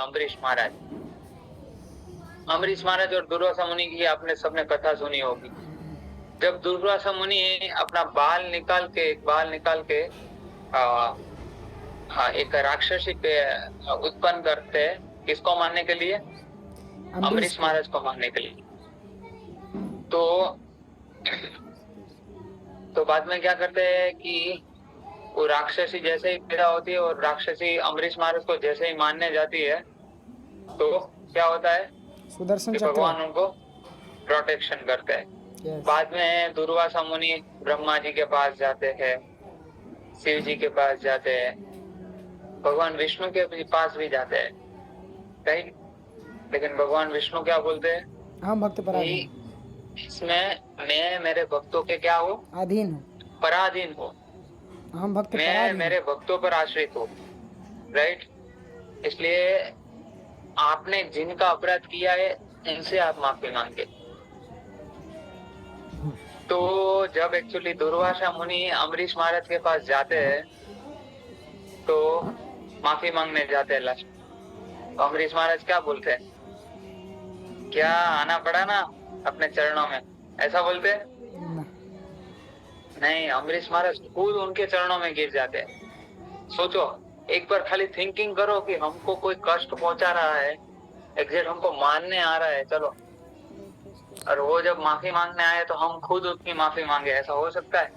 अम्बरीश महाराज। अम्बरीश महाराज और दुर्वासा मुनि की आपने सबने कथा सुनी होगी। जब दुर्वासा मुनि अपना बाल निकाल के एक राक्षसी पे उत्पन्न करते हैं, किसको मारने के लिए? अम्बरीश महाराज को मारने के लिए। तो बाद में क्या करते हैं कि वो राक्षसी जैसे ही पैदा होती है और राक्षसी अम्बरीश महाराज को जैसे ही मारने जाती है तो क्या होता है? सुदर्शन चक्र, भगवान उनको प्रोटेक्शन करते हैं। बाद में दुर्वासा मुनि ब्रह्मा जी के पास जाते हैं, शिव जी के पास जाते हैं, भगवान विष्णु के पास भी जाते हैं, राइट? लेकिन भगवान विष्णु क्या बोलते हैं? हम भक्त पराधीन, इसमें मैं मेरे भक्तों के क्या हूँ? अधीन, पराधीन हूँ। हम भक्त मैं मेरे भक्तों पर आश्रित हूँ, राइट? इसलिए आपने जिनका अपराध किया है उनसे आप माफी मांगे। तो जब एक्चुअली दुर्वासा मुनि अम्बरीश महाराज के पास जाते हैं तो माफी मांगने जाते हैं लास्ट, तो अम्बरीश महाराज क्या बोलते हैं? क्या आना पड़ा ना अपने चरणों में, ऐसा बोलते हैं? नहीं, अम्बरीश महाराज खुद उनके चरणों में गिर जाते हैं। सोचो, एक बार खाली थिंकिंग करो कि हमको कोई कष्ट पहुंचा रहा है, एग्जैक्ट हमको मारने आ रहा है, चलो, और वो जब माफी मांगने आए तो हम खुद उसकी माफी मांगे, ऐसा हो सकता है?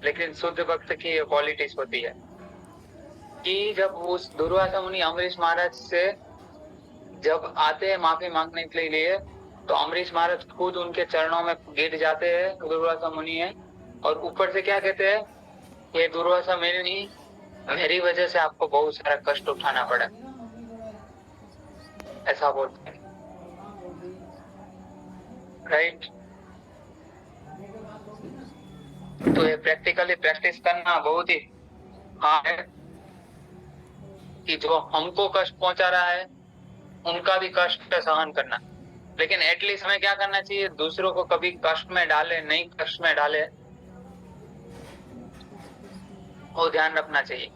लेकिन शुद्ध भक्त की ये क्वालिटीज होती है कि जब उस दुर्वासा मुनि अम्बरीश महाराज से जब आते हैं माफी मांगने के लिए तो अम्बरीश महाराज खुद उनके चरणों में गिर जाते हैं, दुर्वासा मुनि है, और ऊपर से क्या कहते हैं? ये दुर्वासा मुनि, मेरी वजह से आपको बहुत सारा कष्ट उठाना पड़ा, ऐसा बोलते हैं, राइट? तो ये प्रैक्टिकली प्रैक्टिस करना बहुत ही हाँ है कि जो हमको कष्ट पहुंचा रहा है उनका भी कष्ट सहन करना, लेकिन एटलीस्ट हमें क्या करना चाहिए? दूसरों को कभी कष्ट में डाले नहीं, कष्ट में डाले, वो ध्यान रखना चाहिए।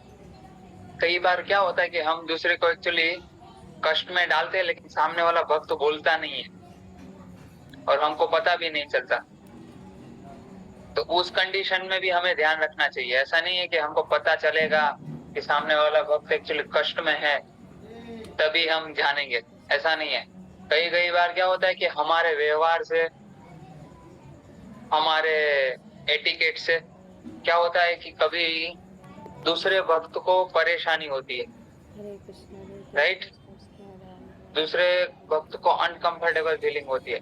कई बार क्या होता है कि हम दूसरे को एक्चुअली कष्ट में डालते हैं लेकिन सामने वाला भक्त बोलता नहीं है और हमको पता भी नहीं चलता, तो उस कंडीशन में भी हमें ध्यान रखना चाहिए। ऐसा नहीं है कि हमको पता चलेगा कि सामने वाला भक्त एक्चुअली कष्ट में है तभी हम जानेंगे, ऐसा नहीं है। कई बार क्या होता है कि हमारे व्यवहार से, हमारे एटिकेट से क्या होता है कि कभी दूसरे भक्त को परेशानी होती है, राइट? दूसरे भक्त को अनकंफर्टेबल फीलिंग होती है,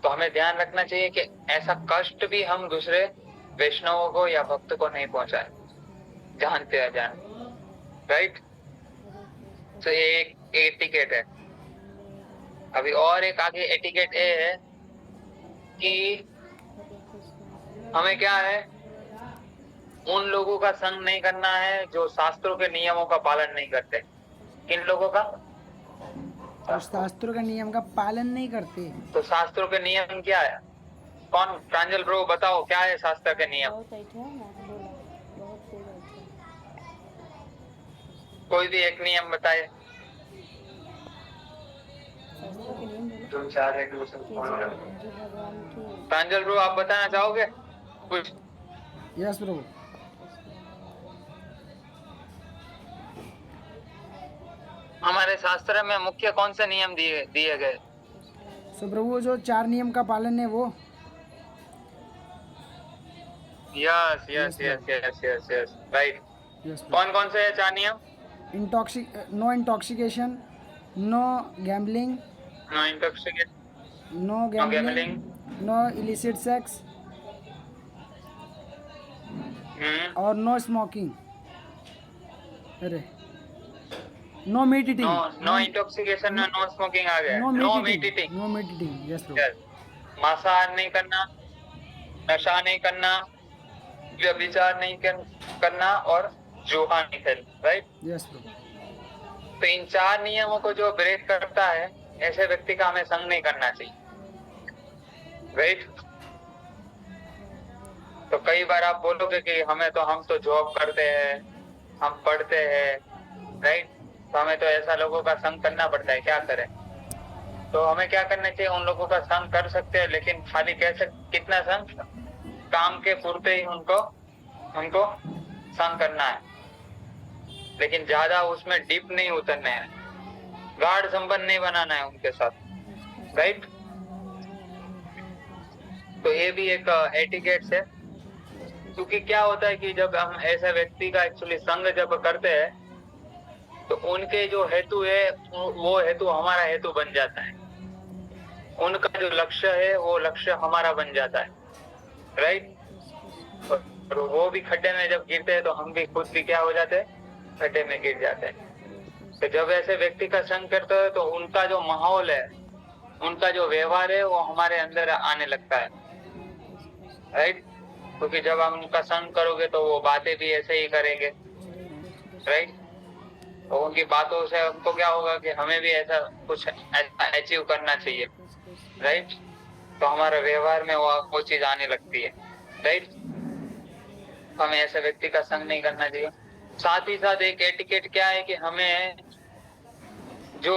तो हमें ध्यान रखना चाहिए कि ऐसा कष्ट भी हम दूसरे वैष्णवों को या भक्त को नहीं पहुंचाए, जानते हैं जान, राइट? तो ये एक एटिकेट है। अभी और एक आगे एटिकेट ये है कि हमें क्या है? उन लोगों का संग नहीं करना है जो शास्त्रों के नियमों का पालन नहीं करते। किन लोगों का? और शास्त्रों का नियम का पालन नहीं करते। तो शास्त्रों के नियम क्या है? कौन? प्रांजल ब्रो बताओ, क्या है शास्त्र के नियम? कोई भी एक नियम बताए। जो चार है प्रांजल ब्रो, आप बताना चाहोगे कुछ? Yes bro. हमारे शास्त्र में मुख्य कौन से नियम दिए गए? सो प्रभु, जो 4 नियम का पालन है वो। Yes yes yes yes yes yes, right. कौन कौन से है 4 नियम? No intoxication, no gambling, no intoxication, no gambling, no illicit sex, और नो स्मोकिंग। अरे no meat eating. No intoxication में नो स्मोकिंग आ गया। No meat eating. No meat eating, yes bro. मांसाहार नहीं करना, नशा नहीं करना, व्यभिचार नहीं करना और जुआ नहीं करना, राइट? Yes bro. तो इन 4 नियमों को जो ब्रेक करता है ऐसे व्यक्ति का हमें संग नहीं करना चाहिए, राइट? तो कई बार आप बोलोगे कि हम तो जॉब करते हैं, हम पढ़ते हैं, राइट? तो हमें तो ऐसा लोगों का संग करना पड़ता है, क्या करें। तो हमें क्या करना चाहिए, उन लोगों का संग कर सकते हैं, लेकिन खाली कैसे, कितना संग, काम के पूरते ही उनको संग करना है, लेकिन ज्यादा उसमें डीप नहीं उतरना है, गाढ़ संबंध नहीं बनाना है उनके साथ, राइट। तो ये भी एक एटिकेट्स है। क्योंकि क्या होता है कि जब हम ऐसे व्यक्ति का एक्चुअली संग जब करते हैं तो उनके जो हेतु है वो हेतु हमारा हेतु बन जाता है, उनका जो लक्ष्य है वो लक्ष्य हमारा बन जाता है, राइट। और वो भी खड्डे में जब गिरते हैं तो हम भी खुद भी क्या हो जाते हैं, खड्डे में गिर जाते हैं। तो जब ऐसे व्यक्ति का संग करते हैं तो उनका जो माहौल है, उनका जो व्यवहार है वो हमारे अंदर आने लगता है, राइट। क्योंकि जब हम उनका संग करोगे तो वो बातें भी ऐसे ही करेंगे, राइट। तो उनकी बातों से हमको क्या होगा कि हमें भी ऐसा कुछ ऐसा अचीव करना चाहिए, राइट। तो हमारा व्यवहार में वो चीज आने लगती है, राइट। हमें ऐसे व्यक्ति का संग नहीं करना चाहिए। साथ ही साथ एक एटिकेट क्या है कि हमें जो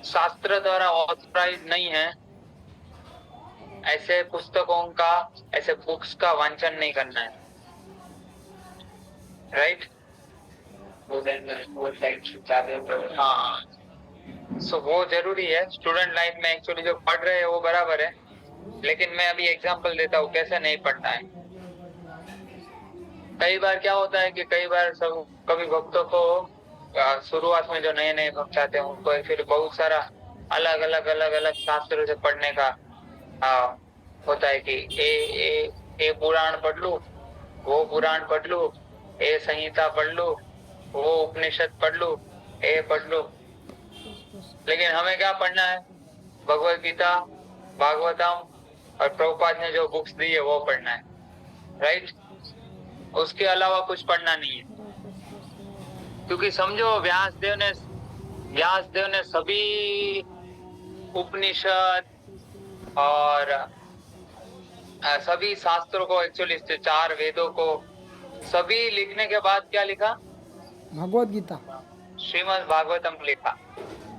शास्त्र द्वारा ऑथराइज नहीं है ऐसे पुस्तकों का, ऐसे बुक्स का वांचन नहीं करना है, राइट। हाँ, सो वो जरूरी है स्टूडेंट लाइफ में। एक्चुअली जो पढ़ रहे हैं वो बराबर है, लेकिन मैं अभी एग्जांपल देता हूँ कैसे नहीं पढ़ना है। कई बार क्या होता है कि कई बार सब कभी भक्तों को शुरुआत में जो नए नए भक्त आते हैं उनको फिर बहुत सारा अलग अलग शास्त्रों से पढ़ने का होता है कि ए पुराण पढ़ लूं, वो पुराण पढ़ लूं, ए संहिता पढ़ लूं, वो उपनिषद पढ़ लूं, ए पढ़ लूं। लेकिन हमें क्या पढ़ना है, भगवत गीता, भागवतम और प्रभुपाद ने जो बुक्स दी है वो पढ़ना है, राइट। उसके अलावा कुछ पढ़ना नहीं है। क्योंकि समझो व्यास देव ने सभी उपनिषद और सभी शास्त्रों को, एक्चुअली 4 वेदों को सभी लिखने के बाद क्या लिखा, भगवत गीता, श्रीमद् भागवतम लिखा।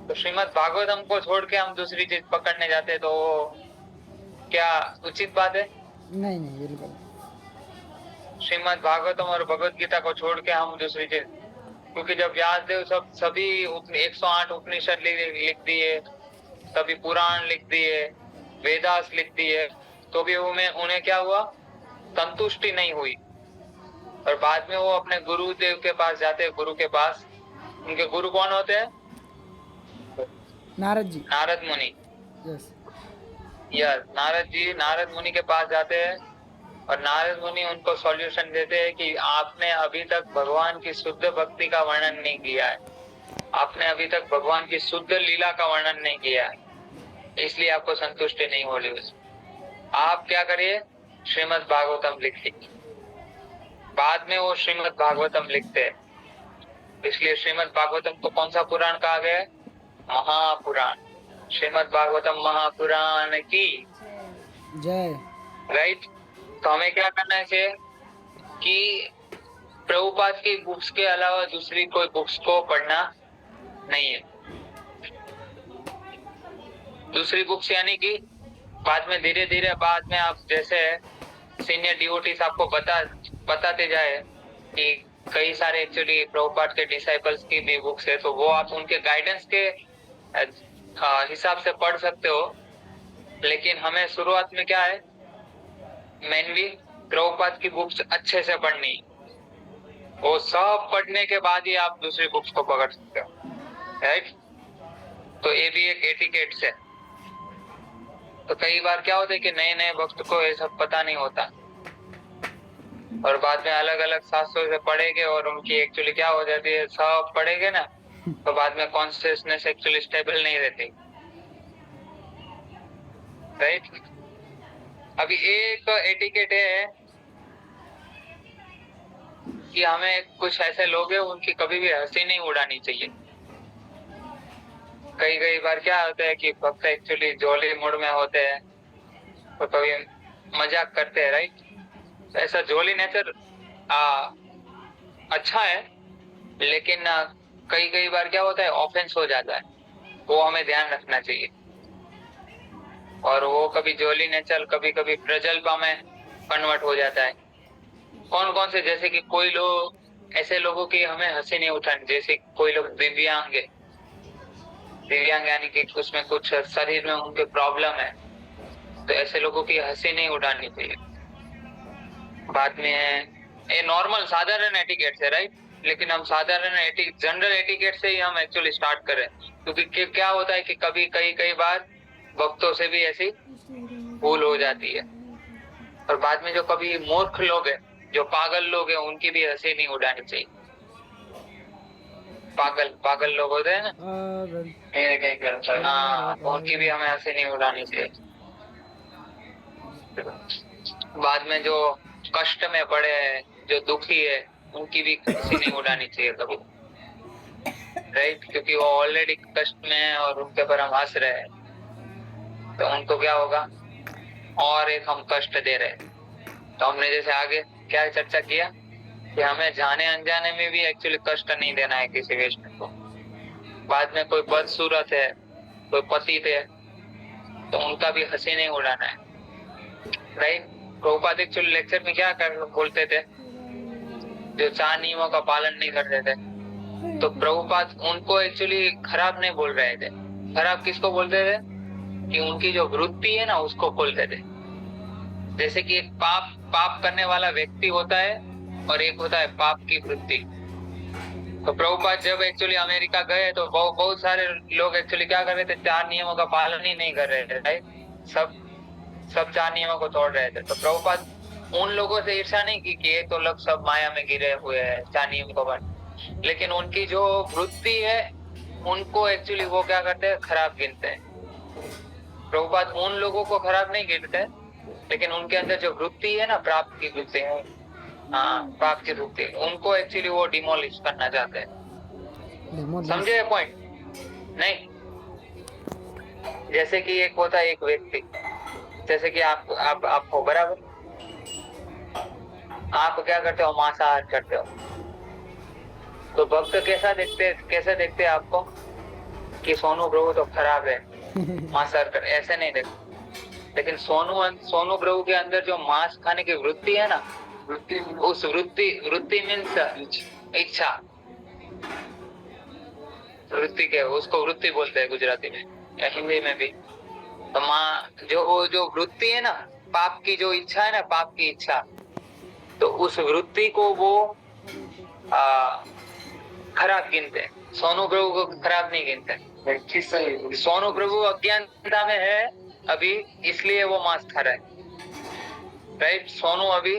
तो श्रीमद् भागवतम को छोड़ के हम दूसरी चीज पकड़ने जाते तो क्या उचित बात है? नहीं नहीं बिल्कुल। श्रीमद् भागवतम और भगवत गीता को छोड़ के हम दूसरी चीज, क्योंकि जब व्यासदेव सभी 108 उपनिषद लिख दिए, सभी पुराण लिख दिए, वेदास लिख दिए, तो भी उन्हें क्या हुआ, संतुष्टि नहीं हुई। और बाद में वो अपने गुरुदेव के पास जाते, गुरु के पास। उनके गुरु कौन होते हैं? नारद जी, नारद मुनि। यस, नारद मुनि के पास जाते हैं और नारद मुनि उनको सॉल्यूशन देते हैं कि आपने अभी तक भगवान की शुद्ध भक्ति का वर्णन नहीं किया है, आपने अभी तक भगवान की शुद्ध लीला का वर्णन नहीं किया है, इसलिए आपको संतुष्टि नहीं हो रही। आप क्या करिए, श्रीमद् भागवतम लिखिए। बाद में वो श्रीमद् भागवतम लिखते हैं। इसलिए श्रीमद् भागवतम को कौन सा पुराण कहा गया है? महापुराण। श्रीमद् भागवतम महापुराण की जय, राइट। तो हमें क्या करना चाहिए कि प्रभुपाद की बुक्स के अलावा दूसरी कोई बुक्स को पढ़ना नहीं है। दूसरी बुक्स यानी कि बाद में धीरे धीरे बाद में आप जैसे सीनियर डिवोटीज आपको बताते जाए कि कई सारे एक्चुअली प्रभुपाद के डिसाइपल्स की भी बुक्स है, तो वो आप उनके गाइडेंस के हिसाब से पढ़ सकते हो। लेकिन हमें शुरुआत में क्या है, मेनली प्रभुपाद की बुक्स अच्छे से पढ़नी, वो सब पढ़ने के बाद ही आप दूसरी बुक्स को पकड़ सकते हो, राइट। तो ये भी एक एटिकेट्स है। तो कई बार क्या होता है कि नए नए भक्त को ये सब पता नहीं होता और बाद में अलग अलग शास्त्रों से पढ़ेंगे और उनकी एक्चुअली क्या हो जाती है, सब पढ़ेंगे ना तो बाद में कॉन्शियसनेस एक्चुअली स्टेबल नहीं रहती, राइट। अभी एक एटिकेट है कि हमें कुछ ऐसे लोग हैं उनकी कभी भी हंसी नहीं उड़ानी चाहिए। कई बार क्या होता है कि भक्त एक्चुअली जोली मूड में होते हैं तो कभी मजाक करते हैं, राइट। तो ऐसा जोली नेचर अच्छा है, लेकिन कई कई बार क्या होता है ऑफेंस हो जाता है, वो हमें ध्यान रखना चाहिए। और वो कभी जोली नेचर कभी कभी प्रजल्पा में कन्वर्ट हो जाता है। कौन कौन से, जैसे कि कोई लोग ऐसे लोगों की हमें हंसी नहीं उठानी, जैसे कोई लोग दिव्यांग है, दिव्यांग यानी कि उसमें कुछ शरीर में उनके प्रॉब्लम है, तो ऐसे लोगों की हंसी नहीं उड़ानी चाहिए। बाद में ये नॉर्मल साधारण एटिकेट है, राइट? लेकिन हम साधारण जनरल एटिकेट से ही हम एक्चुअली स्टार्ट करें, क्योंकि क्या होता है कि कभी कई बार भक्तों से भी ऐसी भूल हो जाती है। और बाद में जो कभी मूर्ख लोग हैं, जो पागल लोग हैं, उनकी भी हंसी नहीं उड़ानी चाहिए। पागल लोग होते हैं ना, हाँ, उनकी भी हमें हंसी नहीं उड़ानी चाहिए। बाद में जो कष्ट में पड़े हैं, जो दुखी है, उनकी भी हंसी नहीं उड़ानी चाहिए कभी, राइट? क्योंकि वो ऑलरेडी कष्ट में है और उनके ऊपर हम हंस रहे हैं, तो उनको क्या होगा, और एक हम कष्ट दे रहे हैं। तो हमने जैसे आगे क्या चर्चा किया कि हमें जाने अनजाने में भी एक्चुअली कष्ट नहीं देना है किसी वैष्णव को। बाद में कोई बदसूरत है, कोई पतित है, तो उनका भी हंसी नहीं उड़ाना है, राइट? प्रभुपाद एक्चुअली लेक्चर में क्या बोलते थे, जो 4 नियमों का पालन नहीं करते थे, तो प्रभुपाद उनको एक्चुअली खराब नहीं बोल रहे थे। खराब किसको बोलते थे? कि उनकी जो वृत्ति है ना, उसको खोलते थे। जैसे कि एक पाप करने वाला व्यक्ति होता है और एक होता है पाप की वृत्ति। तो प्रभुपाद जब एक्चुअली अमेरिका गए तो बहुत सारे लोग एक्चुअली क्या कर रहे थे, 4 नियमों का पालन ही नहीं कर रहे थे, राइट? सब 4 नियमों को तोड़ रहे थे। तो प्रभुपाद उन लोगों से ईर्ष्या नहीं की कि ये तो लोग सब माया में गिरे हुए हैं, 4 नियम को बन, लेकिन उनकी जो वृत्ति है उनको एक्चुअली वो क्या करते हैं, खराब गिनते हैं। प्रभुपाद उन लोगों को खराब नहीं गिनते, लेकिन उनके अंदर जो वृत्ति है ना, प्राप्त की वृत्ति है, हाँ, प्राप्त की वृत्ति, उनको एक्चुअली वो डिमोलिश करना चाहते हैं। समझे पॉइंट? नहीं, जैसे कि एक होता है एक व्यक्ति, जैसे कि आप हो, बराबर, आप क्या करते हो, मांसाहार करते हो, तो भक्त कैसे देखते आपको कि सोनू प्रभु तो खराब है, मांसाहार कर, ऐसे नहीं देखते। लेकिन सोनू प्रभु के अंदर जो मांस खाने की वृत्ति है ना, उस वृत्ति मीन्स इच्छा, वृत्ति के उसको वृत्ति बोलते हैं गुजराती में या हिंदी में भी। तो जो वृत्ति है ना, पाप की जो इच्छा है ना, पाप की इच्छा, तो उस वृत्ति को वो खराब गिनते हैं। सोनू प्रभु को खराब नहीं गिनते। सोनू प्रभु अज्ञानता में है अभी, इसलिए वो मांस खा रहा है, राइट? सोनू अभी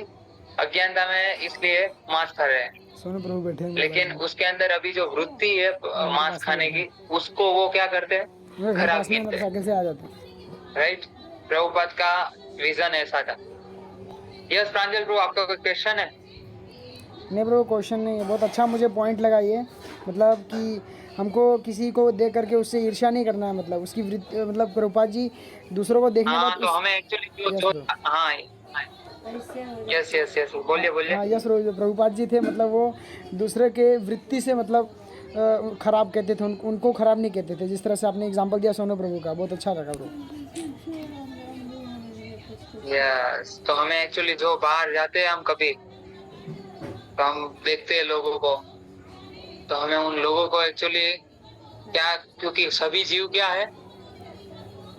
अज्ञानता में है, इसलिए मांस खा रहे हैं। सोनू प्रभु बैठे, लेकिन उसके अंदर अभी जो वृत्ति है मांस खाने की, उसको वो क्या करते हैं, खराब गिनते हैं, कैसे आ जाते, राइट? प्रभुपाद का विजन ऐसा था। यस प्रांजल प्रभु, आपका कोई क्वेश्चन है? नहीं ब्रो, क्वेश्चन नहीं है, बहुत अच्छा मुझे पॉइंट लगा ये, मतलब कि हमको किसी को देख करके उससे ईर्ष्या नहीं करना है, मतलब उसकी वृत्ति, मतलब प्रभुपाद जी दूसरों को देखने हाँ, तो हमें एक्चुअली हाँ, यस बोलिए। हाँ यस, प्रभुपाद जी थे, मतलब वो दूसरे के वृत्ति से मतलब खराब कहते थे, उनको खराब नहीं कहते थे। जिस तरह से आपने एग्जांपल दिया सोनू प्रभु का, बहुत अच्छा लगा ब्रो। यस, तो हमें एक्चुअली जो बाहर जाते हैं हम कभी, तो हम देखते हैं लोगों को, तो हमें उन लोगों को एक्चुअली क्या, क्योंकि सभी जीव क्या है,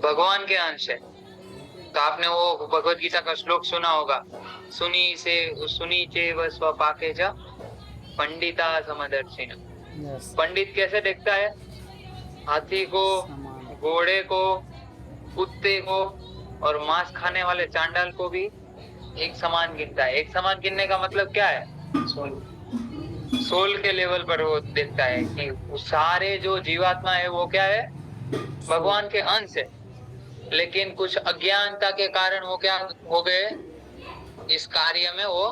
भगवान के अंश है। तो आपने वो भगवत गीता का श्लोक सुना होगा, सुनी चेव स्वपाके च पंडिता समदर्शिन। पंडित कैसे देखता है, हाथी को, घोड़े को, कुत्ते को और मांस खाने वाले चांडाल को भी एक समान गिनता है। एक समान गिनने का मतलब क्या है, सोल के लेवल पर वो देखता है कि सारे जो जीवात्मा है वो क्या है, भगवान के अंश है। लेकिन कुछ अज्ञानता के कारण वो क्या हो गए, इस कार्य में वो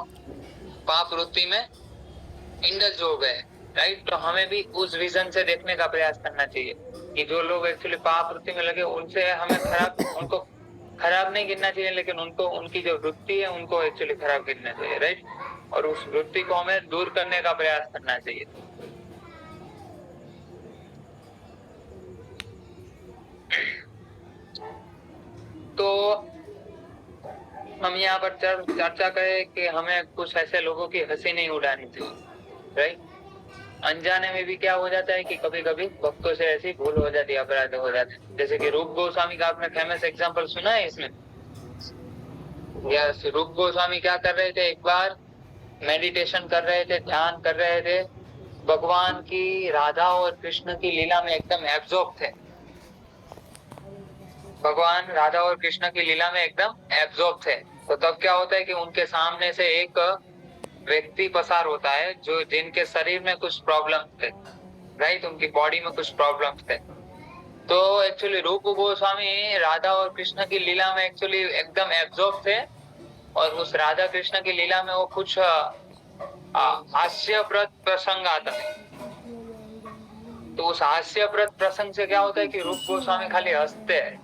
पाप वृत्ति में इंडल्ज हो गए, राइट? तो हमें भी उस विजन से देखने का प्रयास करना चाहिए कि जो लोग एक्चुअली पाप वृत्ति में लगे, उनसे हमें उनको खराब नहीं गिनना चाहिए, लेकिन उनको, उनकी जो वृत्ति है उनको एक्चुअली खराब गिनना चाहिए, राइट? और उस वृत्ति को हमें दूर करने का प्रयास करना चाहिए। हम यहाँ पर चर्चा करें कि हमें कुछ ऐसे लोगों की हंसी नहीं उड़ानी चाहिए, राइट। अनजाने में भी क्या हो जाता है कि कभी कभी भक्तों से ऐसी भूल हो जाती है, अपराध हो जाते हैं। जैसे कि रूप गोस्वामी का आपने फेमस एग्जांपल सुना है इसमें। यस, रूप गोस्वामी क्या कर रहे थे, एक बार मेडिटेशन कर रहे थे, ध्यान कर रहे थे, भगवान की राधा और कृष्ण की लीला में एकदम एब्जॉर्ब थे। भगवान राधा और कृष्ण की लीला में एकदम एब्जॉर्ब थे। तो तब क्या होता है कि उनके सामने से एक व्यक्ति पसार होता है जो जिनके शरीर में कुछ प्रॉब्लम थे, राइट, उनकी बॉडी में कुछ प्रॉब्लम थे। तो एक्चुअली रूप गोस्वामी राधा और कृष्ण की लीला में एक्चुअली एकदम एब्जॉर्ब थे, और उस राधा कृष्ण की लीला में वो कुछ हास्यप्रद प्रसंग आता है। तो उस हास्यप्रद प्रसंग से क्या होता है कि रूप गोस्वामी खाली हंसते हैं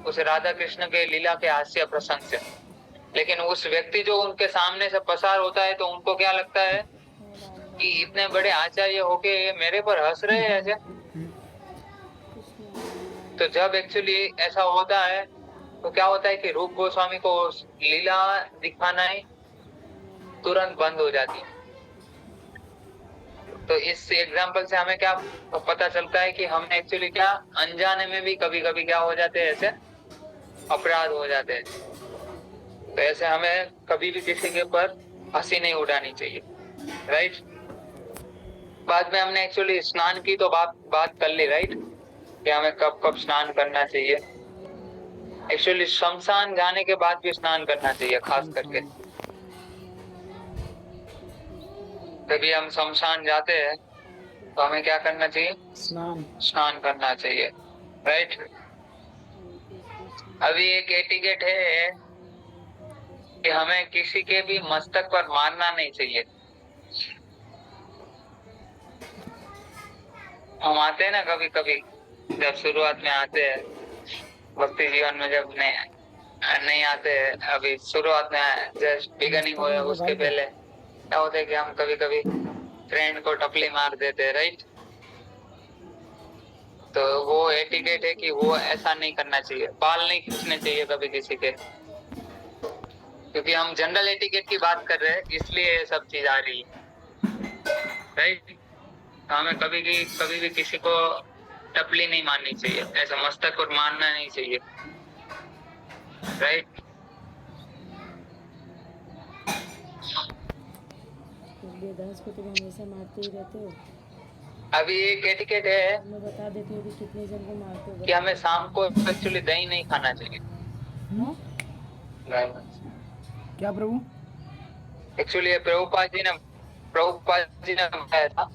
उस राधा कृष्ण के लीला के हास्य प्रसंग से। लेकिन उस व्यक्ति जो उनके सामने से पसार होता है तो उनको क्या लगता है कि इतने बड़े आचार्य होके मेरे पर हंस रहे हैं ऐसे। तो जब एक्चुअली ऐसा होता है तो क्या होता है कि रूप गोस्वामी को लीला दिखाना ही तुरंत बंद हो जाती है। तो इस एग्जाम्पल से हमें क्या पता चलता है कि हम एक्चुअली क्या अनजाने में भी कभी कभी क्या हो जाते हैं, ऐसे अपराध हो जाते हैं। तो ऐसे हमें कभी भी किसी के ऊपर हंसी नहीं उड़ानी चाहिए, राइट। बाद में हमने एक्चुअली स्नान की तो बात कर ली, राइट, कि हमें कब कब स्नान करना चाहिए। एक्चुअली शमशान जाने के बाद भी स्नान करना चाहिए, खास करके जब हम शमशान जाते हैं तो हमें क्या करना चाहिए, स्नान करना चाहिए, राइट। अभी एक एटिकेट है कि हमें किसी के भी मस्तक पर मारना नहीं चाहिए। हम आते हैं ना कभी कभी, जब शुरुआत में आते हैं भक्ति जीवन में, जब नहीं आते हैं, अभी शुरुआत में जस्ट बिगनिंग हो उसके पहले क्या होता है कि हम कभी कभी फ्रेंड को टपली मार देते हैं, राइट। तो वो एटिकेट है कि वो ऐसा नहीं करना चाहिए, बाल नहीं खींचने चाहिए कभी किसी के, क्योंकि हम जनरल एटिकेट की बात कर रहे हैं इसलिए ये सब चीज आ रही है, राइट। तो हमें कभी भी किसी को टपली नहीं मारनी चाहिए, ऐसा मस्तक पर मारना नहीं चाहिए, राइट। वेदांश को तुम हमेशा मारते ही रहते हो। अभी एक एटिकेट है, मैं बता देती हूँ कि कितने जन को मारते हो कि हमें शाम को एक्चुअली दही नहीं खाना चाहिए। क्या प्रभु? एक्चुअली प्रभुपाद जी ने बताया था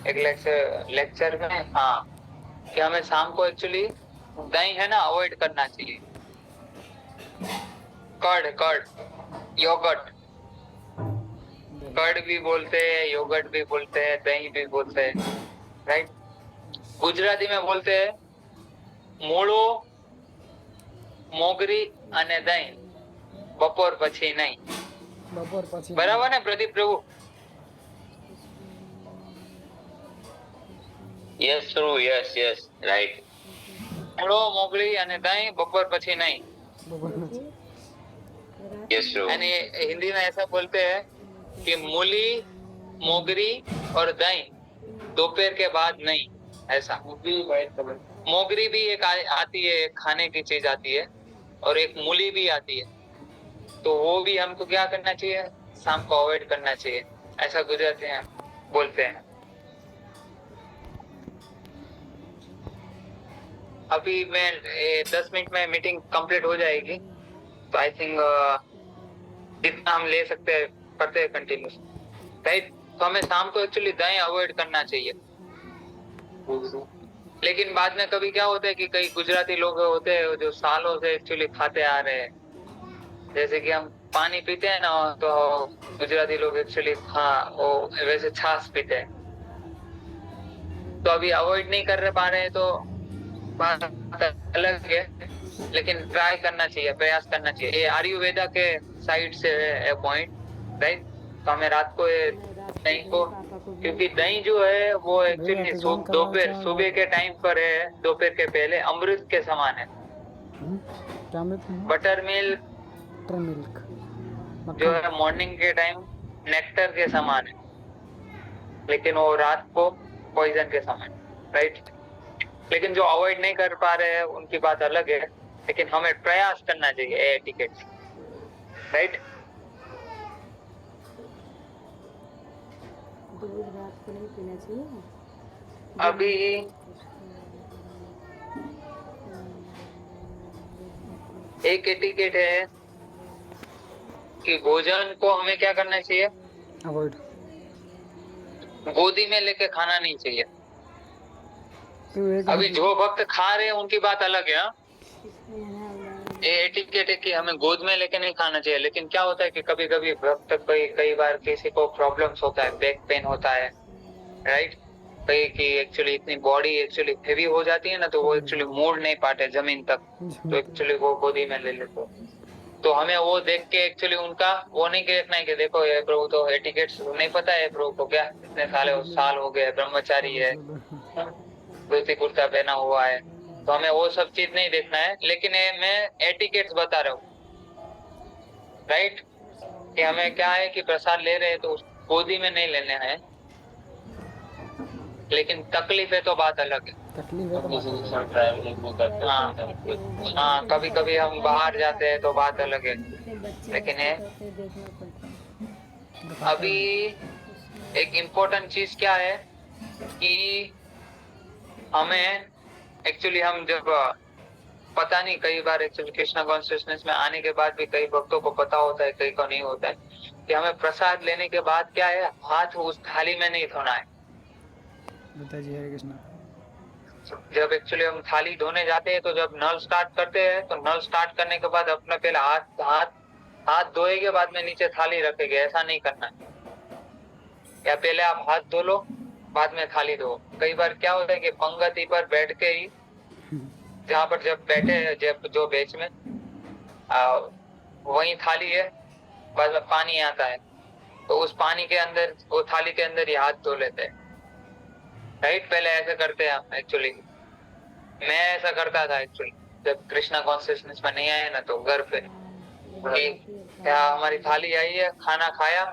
एक लेक्चर में, हाँ, कि हमें शाम को एक्चुअली दही है ना अवॉइड करना चाहिए। कर्ड योगर्ट, कर्ड भी बोलते हैं, योगर्ट भी बोलते हैं, दही भी बोलते हैं, राइट। गुजराती में बोलते हैं मूळो, मोगरी અને દહીં બપોર પછી નહીં, બરાબર ને પ્રદીપ પ્રભુ? Yes, true. Yes, right. મૂળો, મોગરી અને દહીં બપોર પછી નહીં। Yes, true. यानी हिंदी में ऐसा बोलते हैं कि मूली, मोगरी और दही दोपहर के बाद नहीं, ऐसा। मोगरी भी एक आती है, खाने की चीज आती है, और एक मूली भी आती है, तो वो भी हमको क्या करना चाहिए, शाम को अवॉइड करना चाहिए, ऐसा गुजराती हैं बोलते हैं। अभी मैं 10 मिनट में मीटिंग कंप्लीट हो जाएगी, तो आई थिंक जितना हम ले सकते हैं करते हैं कंटिन्यूस, राइट। तो हमें शाम को एक्चुअली दही अवॉइड करना चाहिए। लेकिन बाद में कभी क्या होता है कि कई गुजराती लोग होते हैं जो सालों से एक्चुअली खाते आ रहे हैं, जैसे कि हम पानी पीते हैं ना, तो गुजराती लोग एक्चुअली वो वैसे छाछ पीते हैं। तो अभी अवॉइड नहीं कर पा रहे हैं तो बात अलग है, लेकिन ट्राई करना चाहिए, प्रयास करना चाहिए। ये आयुर्वेदा के साइड से है पॉइंट, राइट। तो हमें रात को दही को, क्योंकि दही जो है वो एक्चुअली दोपहर सुबह के टाइम पर है, दोपहर के पहले अमृत के समान है, क्या milk? Butter milk butter milk जो मक्खन। है मॉर्निंग के टाइम नेक्टर के समान है, लेकिन वो रात को पॉइजन के समान, राइट। लेकिन जो अवॉइड नहीं कर पा रहे हैं उनकी बात अलग है, लेकिन हमें प्रयास करना चाहिए एयर टिकट, राइट। दूध रात को नहीं पीना चाहिए। अभी एक एटिकेट है कि भोजन को हमें क्या करना चाहिए, अवॉइड। गोदी में लेके खाना नहीं चाहिए। तो एक अभी जो भक्त खा रहे हैं उनकी बात अलग है, हाँ? ये एटिकेट है कि हमें गोद में लेके नहीं खाना चाहिए। लेकिन क्या होता है कि कभी कभी भक्त कई बार किसी को प्रॉब्लम्स होता है, बैक पेन होता है, राइट। कई कि एक्चुअली इतनी बॉडी एक्चुअली हेवी हो जाती है ना, तो वो एक्चुअली मोड़ नहीं पाते जमीन तक, तो एक्चुअली वो गोदी में ले लेते हैं। तो हमें वो देख के एक्चुअली उनका वो नहीं देखना है कि देखो ये प्रभु तो एटिकेट्स नहीं पता है, प्रभु को क्या इतने साल हो गए, ब्रह्मचारी है, धोती कुर्ता पहना हुआ है, तो हमें वो सब चीज नहीं देखना है। लेकिन ये मैं एटिकेट्स बता रहा हूँ, राइट, कि हमें क्या है कि प्रसाद ले रहे हैं तो गोदी में नहीं लेने हैं, लेकिन तकलीफ है तो बात अलग है। तकलीफ है तो हाँ, कभी कभी हम बाहर जाते हैं तो बात अलग है, लेकिन ये देखना पड़ता है। अभी एक इम्पोर्टेंट चीज क्या है कि हमें एक्चुअली हम जब पता नहीं, कई बार एक्चुअली कृष्णा कॉन्शियसनेस में आने के बाद भी कई भक्तों को पता होता है, कई को नहीं होता है, कि हमें प्रसाद लेने के बाद क्या है, हाथ उस थाली में नहीं धोना है। बताइए हरे कृष्णा। जब एक्चुअली हम थाली धोने जाते हैं तो जब नल स्टार्ट करते हैं तो नल स्टार्ट करने के बाद अपने पहले हाथ धोए के बाद में नीचे थाली रखेंगे, ऐसा नहीं करना है। या पहले आप हाथ धो लो, बाद में थाली धो। कई बार क्या होता है कि पंगति पर बैठ के ही, जहाँ पर जब बैठे जो बेंच में वही थाली है, बाद में पानी आता है, तो उस पानी के अंदर, वो थाली के अंदर ही हाथ धो लेते हैं, राइट। पहले ऐसे करते हैं हम एक्चुअली, मैं ऐसा करता था एक्चुअली जब कृष्णा कॉन्शियसनेस में नहीं आया ना, तो घर पे क्या हमारी थाली आई है, खाना खाया,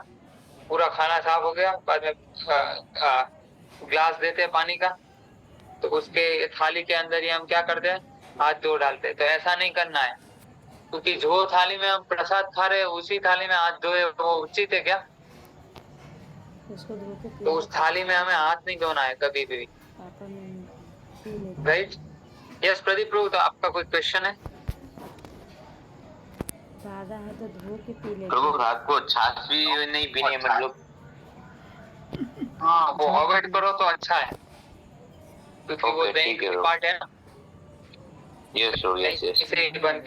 पूरा खाना साफ हो गया, बाद में ग्लास देते हैं पानी का, तो उसके थाली के अंदर ही हम क्या करते हैं, हाथ धो डालते हैं। तो ऐसा नहीं करना है, क्योंकि जो थाली में हम प्रसाद खा रहे हैं उसी थाली में हाथ धोए वो उचित है क्या? उसको धो के तो उस थाली में हमें हाथ नहीं धोना है कभी भी, पापा में पी लेते। राइट। यस प्रदीप प्रभु, तो आपका कोई क्वेश्चन है? ज्यादा है तो धो के पी लेते। प्रभु रात को छाछ भी नहीं पीनी है, मतलब हाँ, वो अवॉइड करो तो अच्छा है, क्योंकि वो Okay, दही ठीक है की bro. पार्ट है ना, यस ब्रो, यस यस। इससे ही बन।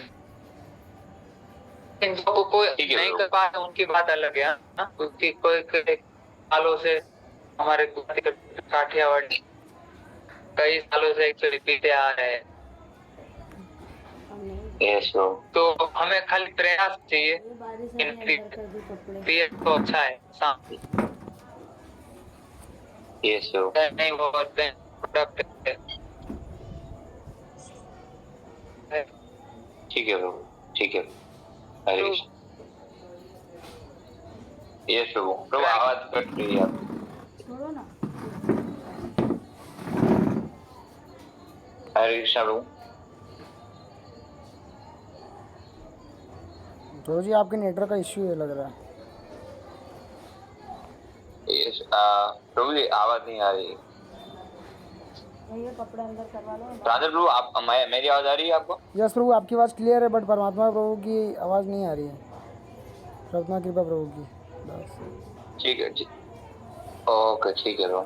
जो कोई ठीक है नहीं bro. कर पा रहे उनकी बात अलग है, हाँ? क्योंकि कोई सालों से हमारे काठियावाड़ कई सालों से एक्चुअली पीते आ रहे हैं, हम नहीं, यस ब्रो। तो हमें खाली प्रयास चाहिए, ये बारिश में अंदर कर दी कपड़े। पिए तो अच्छा है, शांति यस ब्रो। नहीं वो प्रोडक्ट है। ठीक है ब्रो, ठीक है। हरे कृष्ण। यस प्रभु। प्रभु आवाज कट रही है आपकी। छोड़ो ना। हरे कृष्ण प्रभु। तो जी आपके नेटवर्क का इश्यू है लग रहा है। यस प्रभु जी आवाज नहीं आ रही। भैया कपड़े अंदर करवा लो। राधे प्रभु, आप मेरी आवाज आ रही है आपको? यस प्रभु, आपकी आवाज़ क्लियर है, बट परमात्मा प्रभु की आवाज़ नहीं आ रही है। परमात्मा कृपा प्रभु की बस। ठीक है, ओके ठीक है प्रभु।